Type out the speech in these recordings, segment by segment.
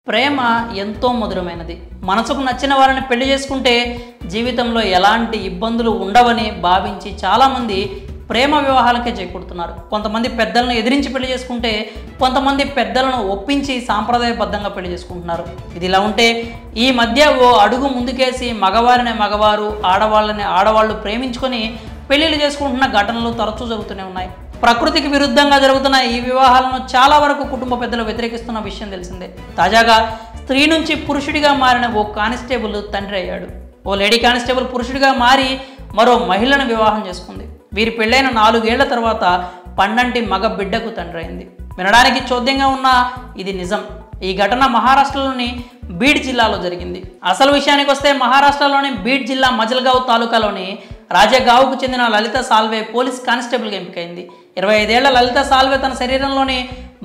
ప్రేమ ఎంతో మధురమైనది. మనసుకు నచ్చిన వారిని పెళ్లి చేసుకుంటే జీవితంలో ఎలాంటి ఇబ్బందులు ఉండవని భావించి చాలామంది ప్రేమ వివాహాలకే చేకూడుతున్నారు. కొంతమంది పెద్దలను ఎదిరించి పెళ్లి చేసుకుంటే కొంతమంది పెద్దలను ఒప్పించి సాంప్రదాయబద్ధంగా పెళ్లి చేసుకుంటున్నారు. ఇది ఇలా ఉంటే ఈ మధ్య ఓ అడుగు ముందుకేసి మగవారిని మగవారు, ఆడవాళ్ళని ఆడవాళ్ళు ప్రేమించుకొని పెళ్లిళ్ళు చేసుకుంటున్న ఘటనలు తరచూ జరుగుతూనే ఉన్నాయి. ప్రకృతికి విరుద్ధంగా జరుగుతున్న ఈ వివాహాలను చాలా వరకు కుటుంబ పెద్దలు వ్యతిరేకిస్తున్న విషయం తెలిసిందే. తాజాగా స్త్రీ నుంచి పురుషుడిగా మారిన ఓ కానిస్టేబుల్ తండ్రి అయ్యాడు. ఓ లేడీ కానిస్టేబుల్ పురుషుడిగా మారి మరో మహిళను వివాహం చేసుకుంది. వీరి పెళ్ళైన 4 ఏళ్ల తర్వాత పండంటి మగ బిడ్డకు తండ్రి అయింది. వినడానికి చోద్యంగా ఉన్న ఇది నిజం. ఈ ఘటన మహారాష్ట్రలోని బీడ్ జిల్లాలో జరిగింది. అసలు విషయానికి వస్తే మహారాష్ట్రలోని బీడ్ జిల్లా మజల్గావ్ తాలూకాలోని రాజగావ్కు చెందిన లలిత సాల్వే పోలీస్ కానిస్టేబుల్గా ఎంపికైంది. 25 ఏళ్ల లలిత సాల్వే తన శరీరంలోని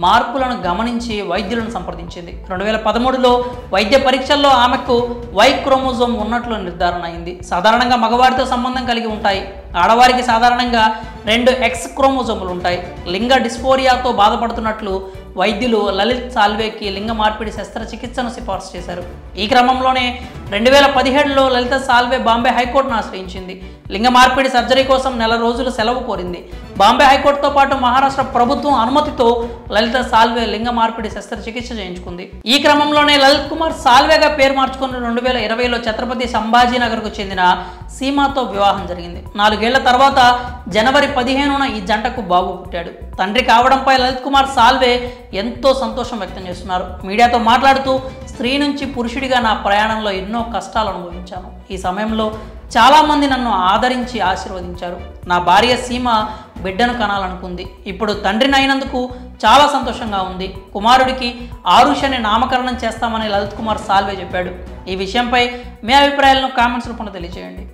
మార్పులను గమనించి వైద్యులను సంప్రదించింది. 2013లో వైద్య పరీక్షల్లో ఆమెకు వై క్రోమోజోమ్ ఉన్నట్లు నిర్ధారణ అయింది. సాధారణంగా మగవారితో సంబంధం కలిగి ఉంటాయి. ఆడవారికి సాధారణంగా 2 X క్రోమోజోములు ఉంటాయి. లింగ డిస్ఫోరియాతో బాధపడుతున్నట్లు వైద్యులు లలిత్ సాల్వేకి లింగ మార్పిడి శస్త్రచికిత్సను సిఫార్సు చేశారు. ఈ క్రమంలోనే 2017లో లలిత సాల్వే బాంబే హైకోర్టును ఆశ్రయించింది. లింగ మార్పిడి సర్జరీ కోసం 4 రోజులు సెలవు కోరింది. బాంబే హైకోర్టుతో పాటు మహారాష్ట్ర ప్రభుత్వం అనుమతితో లలిత సాల్వే లింగ మార్పిడి శస్త్రచికిత్స చేయించుకుంది. ఈ క్రమంలోనే లలిత్ కుమార్ సాల్వేగా పేరు మార్చుకుని 2020లో ఛత్రపతి సంభాజీనగర్కు చెందిన సీమాతో వివాహం జరిగింది. 4 ఏళ్ల తర్వాత జనవరి 15న ఈ జంటకు బాబు పుట్టాడు. తండ్రి కావడంపై లలిత్ కుమార్ సాల్వే ఎంతో సంతోషం వ్యక్తం చేస్తున్నారు. మీడియాతో మాట్లాడుతూ, స్త్రీ నుంచి పురుషుడిగా నా ప్రయాణంలో ఎన్నో కష్టాలు అనుభవించాను. ఈ సమయంలో చాలామంది నన్ను ఆదరించి ఆశీర్వదించారు. నా భార్య సీమ బిడ్డను కనాలనుకుంది. ఇప్పుడు తండ్రిని అయినందుకు చాలా సంతోషంగా ఉంది. కుమారుడికి ఆరుష్ అని నామకరణం చేస్తామని లలిత్ కుమార్ సాల్వే చెప్పాడు. ఈ విషయంపై మీ అభిప్రాయాలను కామెంట్స్ రూపంలో తెలియజేయండి.